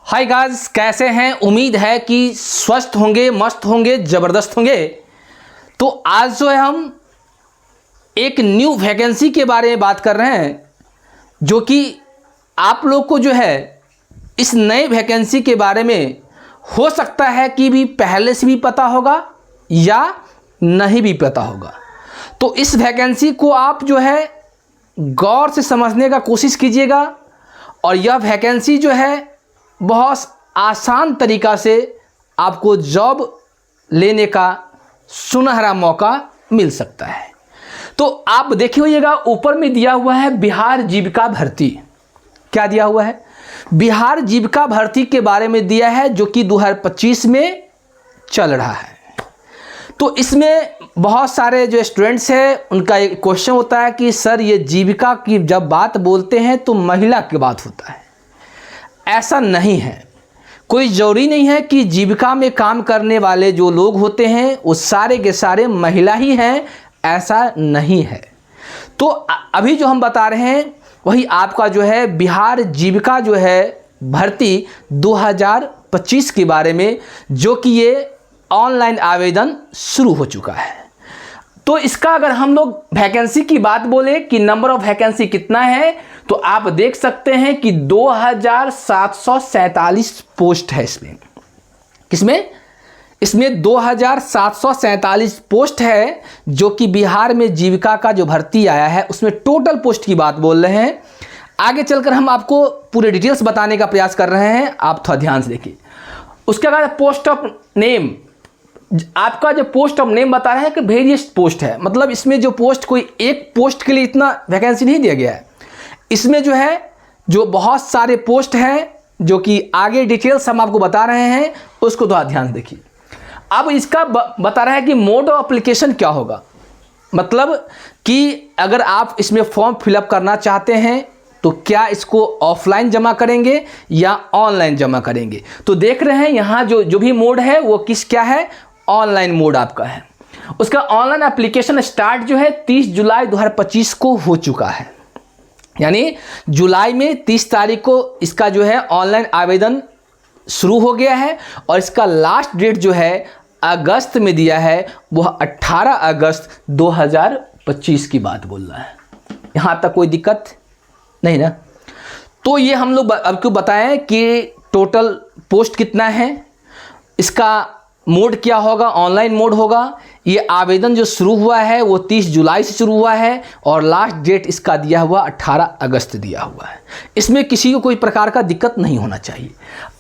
Hi guys, कैसे हैं? उम्मीद है कि स्वस्थ होंगे, मस्त होंगे, ज़बरदस्त होंगे। तो आज जो है हम एक न्यू वैकेंसी के बारे में बात कर रहे हैं, जो कि आप लोग को जो है इस नए वैकेंसी के बारे में हो सकता है कि भी पहले से भी पता होगा या नहीं भी पता होगा। तो इस वैकेंसी को आप जो है गौर से समझने का कोशिश कीजिएगा और यह वैकेंसी जो है बहुत आसान तरीक़ा से आपको जॉब लेने का सुनहरा मौका मिल सकता है। तो आप देखे होइएगा, ऊपर में दिया हुआ है बिहार जीविका भर्ती। क्या दिया हुआ है? बिहार जीविका भर्ती के बारे में दिया है, जो कि 2025 में चल रहा है। तो इसमें बहुत सारे जो स्टूडेंट्स हैं उनका एक क्वेश्चन होता है कि सर, ये जीविका की जब बात बोलते हैं तो महिला की बात होता है। ऐसा नहीं है, कोई ज़रूरी नहीं है कि जीविका में काम करने वाले जो लोग होते हैं वो सारे के सारे महिला ही हैं, ऐसा नहीं है। तो अभी जो हम बता रहे हैं वही आपका जो है बिहार जीविका जो है भर्ती 2025 के बारे में, जो कि ये ऑनलाइन आवेदन शुरू हो चुका है। तो इसका अगर हम लोग वैकेंसी की बात बोले कि नंबर ऑफ वैकेंसी कितना है, तो आप देख सकते हैं कि 2747 पोस्ट है इसमें। किसमें? इसमें 2747 पोस्ट है, जो कि बिहार में जीविका का जो भर्ती आया है उसमें टोटल पोस्ट की बात बोल रहे हैं। आगे चलकर हम आपको पूरे डिटेल्स बताने का प्रयास कर रहे हैं, आप थोड़ा ध्यान से देखिए। उसके बाद पोस्ट ऑफ नेम, आपका जो पोस्ट ऑफ नेम बता रहा है कि वेरियस पोस्ट है, मतलब इसमें जो पोस्ट कोई एक पोस्ट के लिए इतना वैकेंसी नहीं दिया गया है। इसमें जो है जो बहुत सारे पोस्ट हैं, जो कि आगे डिटेल्स हम आपको बता रहे हैं, उसको थोड़ा ध्यान से देखिए। अब इसका बता रहा है कि मोड ऑफ एप्लीकेशन क्या होगा, मतलब कि अगर आप इसमें फॉर्म फिलअप करना चाहते हैं तो क्या इसको ऑफलाइन जमा करेंगे या ऑनलाइन जमा करेंगे। तो देख रहे हैं यहाँ जो भी मोड है वो क्या है, ऑनलाइन मोड आपका है। उसका ऑनलाइन एप्लीकेशन स्टार्ट जो है 30 जुलाई 2025 को हो चुका है, यानी जुलाई में 30 तारीख को इसका जो है ऑनलाइन आवेदन शुरू हो गया है। और इसका लास्ट डेट जो है अगस्त में दिया है, वह 18 अगस्त 2025 की बात बोल रहा है। यहाँ तक कोई दिक्कत नहीं ना? तो ये हम लोग आपको बताएं कि टोटल पोस्ट कितना है, इसका मोड क्या होगा, ऑनलाइन मोड होगा। ये आवेदन जो शुरू हुआ है वो 30 जुलाई से शुरू हुआ है और लास्ट डेट इसका दिया हुआ 18 अगस्त दिया हुआ है। इसमें किसी को कोई प्रकार का दिक्कत नहीं होना चाहिए।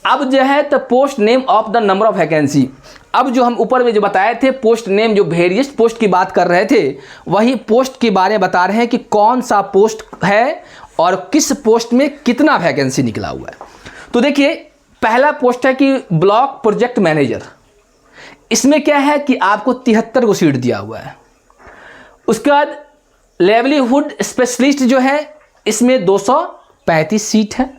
अब जो है तो post name of the number of vacancy, अब जो हम ऊपर में जो बताए थे पोस्ट नेम, जो वेरियस पोस्ट की बात कर रहे थे, वही पोस्ट के बारे में बता रहे हैं कि कौन सा पोस्ट है और किस पोस्ट में कितना वैकेंसी निकला हुआ है। तो देखिए, पहला पोस्ट है कि ब्लॉक प्रोजेक्ट मैनेजर। इसमें क्या है कि आपको 73 को सीट दिया हुआ है। उसके बाद लाइवलीहुड स्पेशलिस्ट जो है, इसमें 235 सीट है।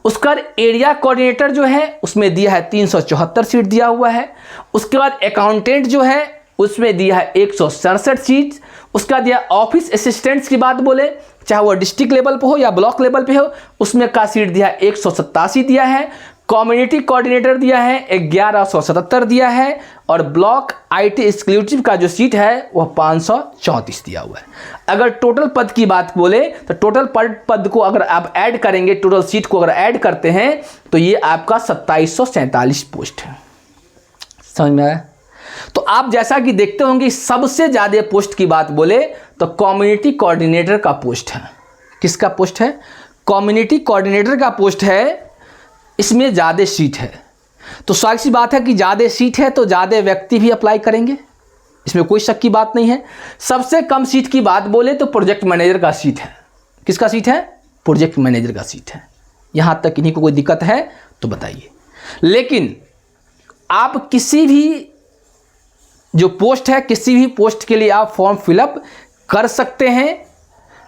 उसके बाद एरिया कोऑर्डिनेटर जो है उसमें दिया है 374 सीट दिया हुआ है। उसके बाद अकाउंटेंट जो है उसमें दिया है 167 सीट। उसका दिया ऑफिस असिस्टेंट्स की बात बोले, चाहे वो डिस्ट्रिक्ट लेवल पे हो या ब्लॉक लेवल पे हो, उसमें का सीट दिया है 187 दिया है। कम्युनिटी कोऑर्डिनेटर दिया है 1177 दिया है। और ब्लॉक आईटी एक्जीक्यूटिव का जो सीट है वह 534 दिया हुआ है। अगर टोटल पद की बात बोले तो टोटल पद को अगर आप ऐड करेंगे, टोटल सीट को अगर ऐड करते हैं तो ये आपका 2747 पोस्ट है। समझ में आया? तो आप जैसा कि देखते होंगे, सबसे ज़्यादा पोस्ट की बात बोले तो कम्युनिटी कोऑर्डिनेटर का पोस्ट है। किसका पोस्ट है? कम्युनिटी कोऑर्डिनेटर का पोस्ट है। इसमें ज़्यादा सीट है, तो स्वाभाविक सी बात है कि ज़्यादा सीट है तो ज़्यादा व्यक्ति भी अप्लाई करेंगे, इसमें कोई शक की बात नहीं है। सबसे कम सीट की बात बोले तो प्रोजेक्ट मैनेजर का सीट है। किसका सीट है? प्रोजेक्ट मैनेजर का सीट है। यहाँ तक इन्हीं को कोई दिक्कत है तो बताइए। लेकिन आप किसी भी जो पोस्ट है, किसी भी पोस्ट के लिए आप फॉर्म फिलअप कर सकते हैं,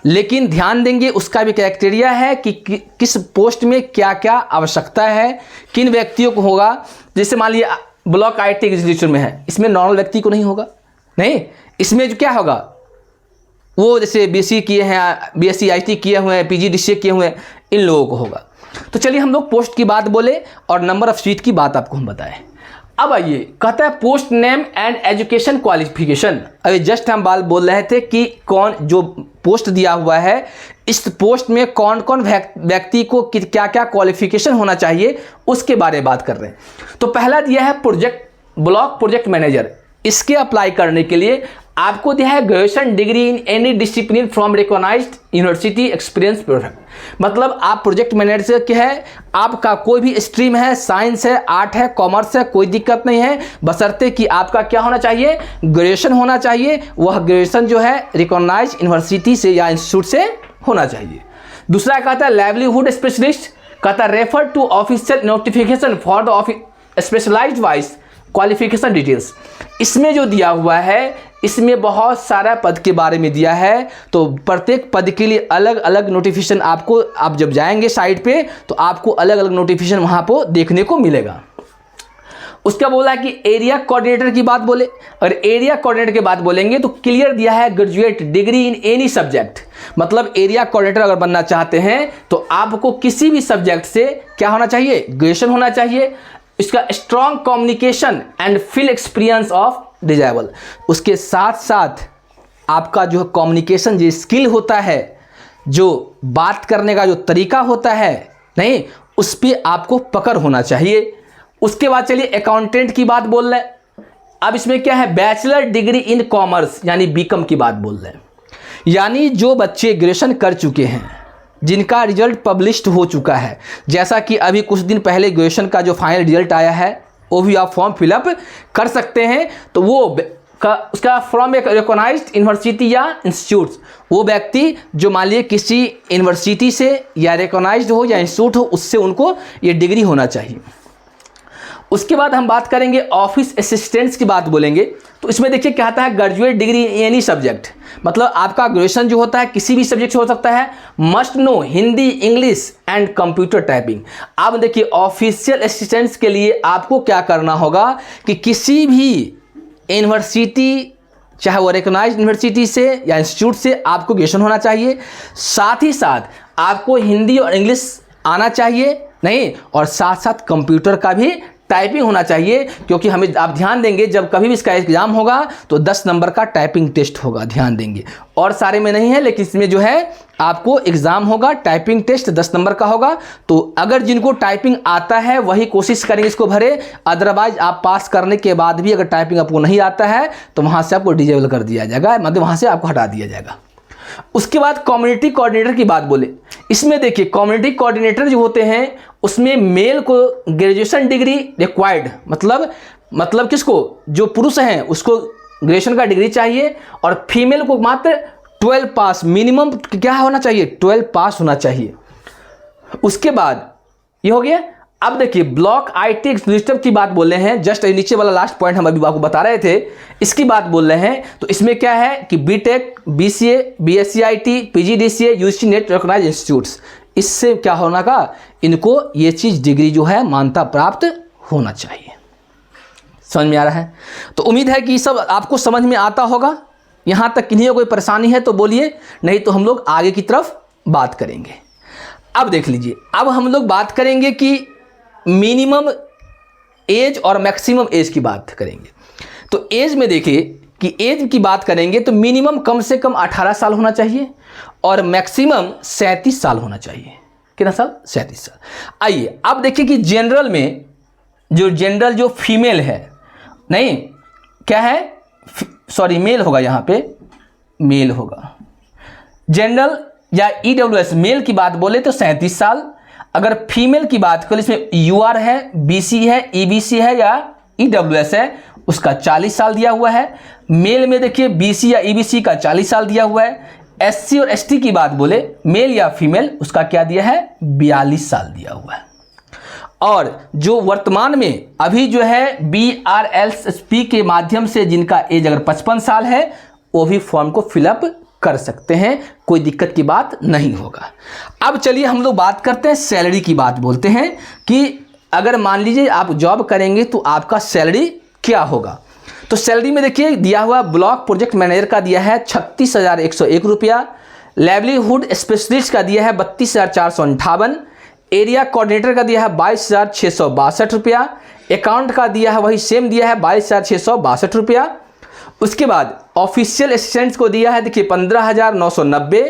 लेकिन ध्यान देंगे उसका भी क्राइटेरिया है कि किस पोस्ट में क्या क्या आवश्यकता है, किन व्यक्तियों को होगा। जैसे मान लीजिए ब्लॉक आईटी एग्जीक्यूटिव में है, इसमें नॉर्मल व्यक्ति को नहीं होगा, नहीं, इसमें जो क्या होगा, वो जैसे बीएससी किए हैं, बीएससी आईटी किए हुए हैं, पीजीडीसीए किए हुए हैं, इन लोगों को होगा। तो चलिए हम लोग पोस्ट की बात बोले और नंबर ऑफ सीट की बात आपको हम बताएं। अब आइए, कहता है post name and education qualification. अभी जस्ट हम बात बोल रहे थे कि कौन जो पोस्ट दिया हुआ है, इस पोस्ट में कौन कौन व्यक्ति को क्या क्या क्वालिफिकेशन होना चाहिए उसके बारे में बात कर रहे हैं। तो पहला दिया है ब्लॉक प्रोजेक्ट मैनेजर। इसके अप्लाई करने के लिए आपको दिया है graduation degree in any discipline from recognised university experience product. मतलब आप प्रोजेक्ट मैनेजर के है, आपका कोई भी स्ट्रीम है, साइंस है, आर्ट है, कॉमर्स है, कोई दिक्कत नहीं है, बशर्ते कि आपका क्या होना चाहिए, ग्रेजुएशन होना चाहिए। वह ग्रेजुएशन जो है रिकॉग्नाइज्ड यूनिवर्सिटी से या इंस्टीट्यूट से होना चाहिए। दूसरा कहता है लाइवलीहुड स्पेशलिस्ट, कहता है refer to official notification for the office specialised wise qualification details. इसमें जो दिया हुआ है, इसमें बहुत सारा पद के बारे में दिया है, तो प्रत्येक पद के लिए अलग अलग नोटिफिकेशन आपको, आप जब जाएंगे साइट पे तो आपको अलग अलग नोटिफिकेशन वहाँ पर देखने को मिलेगा। उसका बोला है कि एरिया कोऑर्डिनेटर की बात बोले, और एरिया कोऑर्डिनेटर की बात बोलेंगे तो क्लियर दिया है graduate degree in any subject. मतलब एरिया कोऑर्डिनेटर अगर बनना चाहते हैं तो आपको किसी भी सब्जेक्ट से क्या होना चाहिए, ग्रेजुएशन होना चाहिए। इसका strong communication and field experience of desirable. उसके साथ साथ आपका जो कम्युनिकेशन जो स्किल होता है, जो बात करने का जो तरीका होता है, नहीं उस पर आपको पकड़ होना चाहिए। उसके बाद चलिए अकाउंटेंट की बात बोल रहे हैं। अब इसमें क्या है, बैचलर डिग्री इन कॉमर्स यानी बीकॉम की बात बोल रहे हैं। यानी जो बच्चे ग्रेजुएशन कर चुके हैं, जिनका रिजल्ट पब्लिश्ड हो चुका है, जैसा कि अभी कुछ दिन पहले ग्रेजुएशन का जो फाइनल रिजल्ट आया है, वो भी आप फॉर्म फिलअप कर सकते हैं। तो वो उसका फ्रॉम एक रिकॉग्नाइज्ड यूनिवर्सिटी या इंस्टीट्यूट, वो व्यक्ति जो मान लीजिए किसी यूनिवर्सिटी से या रिकॉग्नाइज्ड हो या इंस्टीट्यूट हो, उससे उनको ये डिग्री होना चाहिए। उसके बाद हम बात करेंगे ऑफिस असिस्टेंट्स की बात बोलेंगे। तो इसमें देखिए क्या आता है, graduate degree in any subject. मतलब आपका ग्रेजुएशन जो होता है किसी भी सब्जेक्ट से हो सकता है। Must know Hindi, English and computer typing. अब देखिए ऑफिशियल असिस्टेंट्स के लिए आपको क्या करना होगा कि किसी भी यूनिवर्सिटी, चाहे वो रिकॉग्नाइज्ड यूनिवर्सिटी से या इंस्टीट्यूट से, आपको ग्रेजुएशन होना चाहिए। साथ ही साथ आपको हिंदी और इंग्लिश आना चाहिए, नहीं, और साथ साथ कंप्यूटर का भी टाइपिंग होना चाहिए। क्योंकि हमें आप ध्यान देंगे जब कभी भी इसका एग्जाम होगा तो 10 नंबर का टाइपिंग टेस्ट होगा, ध्यान देंगे। और सारे में नहीं है, लेकिन इसमें जो है आपको एग्जाम होगा, टाइपिंग टेस्ट 10 नंबर का होगा। तो अगर जिनको टाइपिंग आता है वही कोशिश करेंगे इसको भरे, अदरवाइज आप पास करने के बाद भी अगर टाइपिंग आपको नहीं आता है तो वहाँ से आपको डिजेबल कर दिया जाएगा, मतलब वहाँ से आपको हटा दिया जाएगा। उसके बाद कम्युनिटी कोऑर्डिनेटर की बात बोले। इसमें देखिए कम्युनिटी जो होते हैं उसमें मेल को ग्रेजुएशन डिग्री रिक्वायर्ड, मतलब किसको, जो पुरुष हैं उसको ग्रेजुएशन का डिग्री चाहिए, और फीमेल को मात्र 12 पास, मिनिमम क्या होना चाहिए, 12 पास होना चाहिए। उसके बाद ये हो गया। अब देखिए ब्लॉक आईटी एग्जीक्यूटिव की बात बोल रहे हैं। जस्ट नीचे वाला लास्ट पॉइंट हम अभी आपको बता रहे थे, इसकी बात बोल रहे हैं। तो इसमें क्या है कि BTech, BCA, BSc IT, PGDCA, UGC NET recognised institutes, इससे क्या होना का, इनको ये चीज़ डिग्री जो है मान्यता प्राप्त होना चाहिए। समझ में आ रहा है? तो उम्मीद है कि सब आपको समझ में आता होगा। यहाँ तक किन्हीं कोई परेशानी है तो बोलिए, नहीं तो हम लोग आगे की तरफ बात करेंगे। अब देख लीजिए, अब हम लोग बात करेंगे कि मिनिमम एज और मैक्सिमम एज की बात करेंगे। तो एज में देखिए कि एज की बात करेंगे तो मिनिमम कम से कम 18 साल होना चाहिए और मैक्सिमम 37 साल होना चाहिए। कितना साल? 37 साल। आइए अब देखिए कि जनरल में जो फीमेल है, नहीं क्या है, सॉरी मेल होगा, यहाँ पे मेल होगा। जनरल या ईडब्ल्यूएस मेल की बात बोले तो 37 साल। अगर फीमेल की बात करें, इसमें यूआर है, बीसी है, ईबीसी है या ईडब्ल्यूएस है, उसका 40 साल दिया हुआ है। मेल में देखिए बीसी या ईबीसी का 40 साल दिया हुआ है। एससी और एसटी की बात बोले, मेल या फीमेल, उसका क्या दिया है, 42 साल दिया हुआ है। और जो वर्तमान में अभी जो है बीआरएलएसपी के माध्यम से जिनका एज अगर 55 साल है, वो भी फॉर्म को फिलअप कर सकते हैं, कोई दिक्कत की बात नहीं होगा। अब चलिए हम लोग बात करते हैं सैलरी की बात बोलते हैं कि अगर मान लीजिए आप जॉब करेंगे तो आपका सैलरी क्या होगा। तो सैलरी में देखिए दिया हुआ ब्लॉक प्रोजेक्ट मैनेजर का दिया है 36,101 रुपया, लाइवलीहुड स्पेशलिस्ट का दिया है 32,458, एरिया कोऑर्डिनेटर का दिया है 22,662 रुपया। अकाउंट का दिया है वही सेम दिया है 22,662 रुपया। उसके बाद ऑफिशियल असिस्टेंट्स को दिया है देखिए 15,990।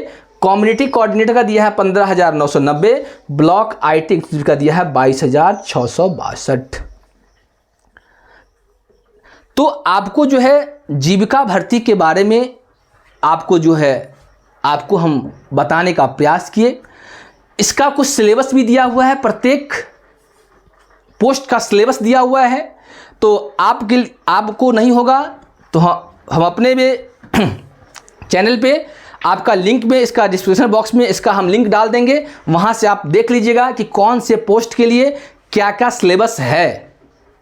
कम्युनिटी कोऑर्डिनेटर का दिया है 15,990। ब्लॉक IT इंस्टीट्यूट का दिया है 22,662। तो आपको जो है जीविका भर्ती के बारे में आपको जो है आपको हम बताने का प्रयास किए। इसका कुछ सिलेबस भी दिया हुआ है, प्रत्येक पोस्ट का सिलेबस दिया हुआ है। तो आपको नहीं होगा तो हम अपने में चैनल पे आपका लिंक में इसका डिस्क्रिप्शन बॉक्स में इसका हम लिंक डाल देंगे, वहाँ से आप देख लीजिएगा कि कौन से पोस्ट के लिए क्या क्या सिलेबस है,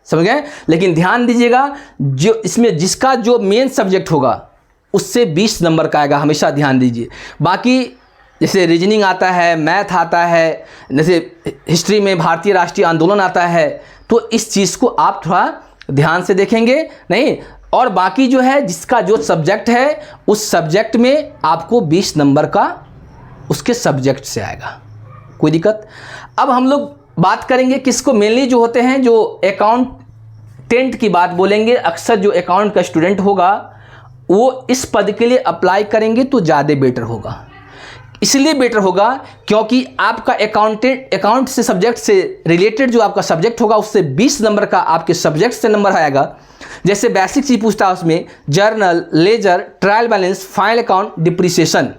समझ गए। लेकिन ध्यान दीजिएगा जो इसमें जिसका जो मेन सब्जेक्ट होगा उससे 20 नंबर का आएगा, हमेशा ध्यान दीजिए। बाकी जैसे रीजनिंग आता है, मैथ आता है, जैसे हिस्ट्री में भारतीय राष्ट्रीय आंदोलन आता है, तो इस चीज़ को आप थोड़ा ध्यान से देखेंगे नहीं। और बाकी जो है जिसका जो सब्जेक्ट है उस सब्जेक्ट में आपको 20 नंबर का उसके सब्जेक्ट से आएगा, कोई दिक्कत। अब हम लोग बात करेंगे किसको मेनली जो होते हैं जो अकाउंटेंट की बात बोलेंगे। अक्सर जो अकाउंट का स्टूडेंट होगा वो इस पद के लिए अप्लाई करेंगे तो ज़्यादा बेटर होगा। इसलिए बेटर होगा क्योंकि आपका अकाउंट से सब्जेक्ट से रिलेटेड जो आपका सब्जेक्ट होगा उससे 20 नंबर का आपके सब्जेक्ट से नंबर आएगा। जैसे बेसिक चीज पूछता है उसमें journal, ledger, trial balance, final account, depreciation.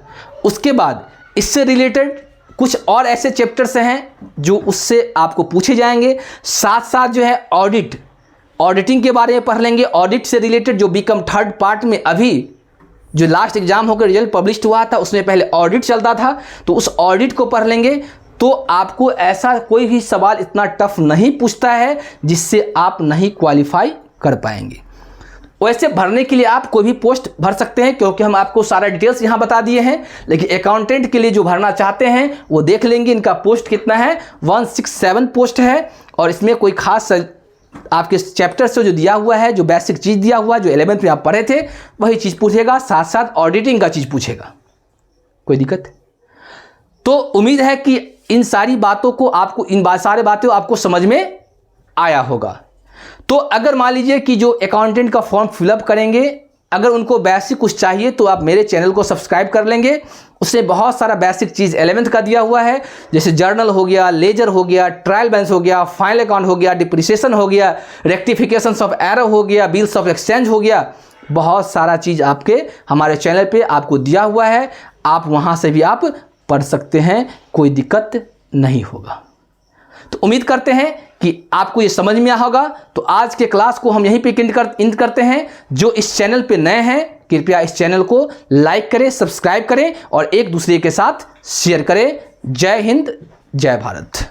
उसके बाद इससे रिलेटेड कुछ और ऐसे चैप्टर्स हैं जो उससे आपको पूछे जाएंगे। साथ साथ जो है ऑडिटिंग के बारे में पढ़ लेंगे। ऑडिट से रिलेटेड जो बीकॉम थर्ड पार्ट में अभी जो लास्ट एग्जाम होकर रिजल्ट पब्लिश हुआ था उसमें पहले ऑडिट चलता था, तो उस ऑडिट को पढ़ लेंगे। तो आपको ऐसा कोई भी सवाल इतना टफ नहीं पूछता है जिससे आप नहीं क्वालिफाई कर पाएंगे। वैसे भरने के लिए आप कोई भी पोस्ट भर सकते हैं क्योंकि हम आपको सारा डिटेल्स यहाँ बता दिए हैं। लेकिन अकाउंटेंट के लिए जो भरना चाहते हैं वो देख लेंगे इनका पोस्ट कितना है। 167 पोस्ट है और इसमें कोई खास आपके चैप्टर से जो दिया हुआ है, जो बेसिक चीज़ दिया हुआ है, जो 11th में आप पढ़े थे वही चीज़ पूछेगा, साथ साथ ऑडिटिंग का चीज़ पूछेगा, कोई दिक्कत। तो उम्मीद है कि इन सारी बातों को सारे बातें आपको समझ में आया होगा। तो अगर मान लीजिए कि जो अकाउंटेंट का फॉर्म फिलअप करेंगे अगर उनको बेसिक कुछ चाहिए तो आप मेरे चैनल को सब्सक्राइब कर लेंगे। उसमें बहुत सारा बेसिक चीज़ 11th का दिया हुआ है, जैसे जर्नल हो गया, लेजर हो गया, ट्रायल बैलेंस हो गया, फाइनल अकाउंट हो गया, डिप्रिसिएशन हो गया, रेक्टिफिकेशंस ऑफ एरर हो गया, बिल्स ऑफ एक्सचेंज हो गया। बहुत सारा चीज़ आपके हमारे चैनल पे आपको दिया हुआ है, आप वहाँ से भी आप पढ़ सकते हैं, कोई दिक्कत नहीं होगा। तो उम्मीद करते हैं कि आपको ये समझ में आया होगा। तो आज के क्लास को हम यहीं पे एंड करते हैं। जो इस चैनल पे नए हैं कृपया इस चैनल को लाइक करें, सब्सक्राइब करें और एक दूसरे के साथ शेयर करें। जय हिंद, जय भारत।